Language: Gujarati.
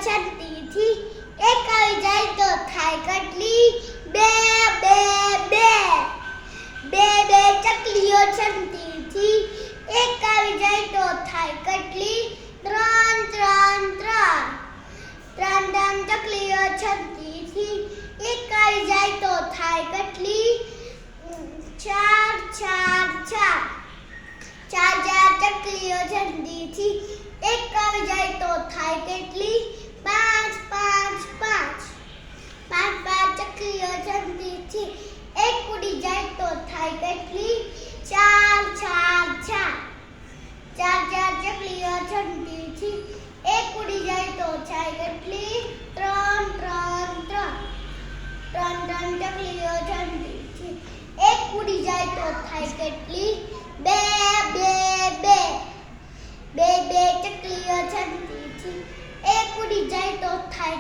છત્રીથી એક આવી જાય તો થાય કેટલી બે બે બે બે બે ચકલીઓ છત્રીથી એક આવી જાય તો થાય કેટલી ત્રણ ત્રણ ત્રણ ત્રણ ત્રણ ચકલીઓ છત્રીથી એક આવી જાય તો થાય કેટલી ચાર ચાર ચાર ચાર ચાર ચકલીઓ છત્રીથી એક આવી જાય તો થાય કેટલી પાંચ પાંચ પાંચ પાંચ પાંચ ચકલીઓ છત્રીથી એક ઉડી જાય તો થાય કેટલી ચાર ચાર ચાર ચાર ચાર ચકલીઓ છત્રીથી એક ઉડી જાય તો થાય કેટલી ત્રણ ત્રણ ત્રણ ત્રણ ત્રણ ચકલીઓ છત્રીથી એક ઉડી જાય તો થાય કેટલી બે બે બે બે બે ચકલીઓ છત્રીથી એક ઉડી જાય તો થાય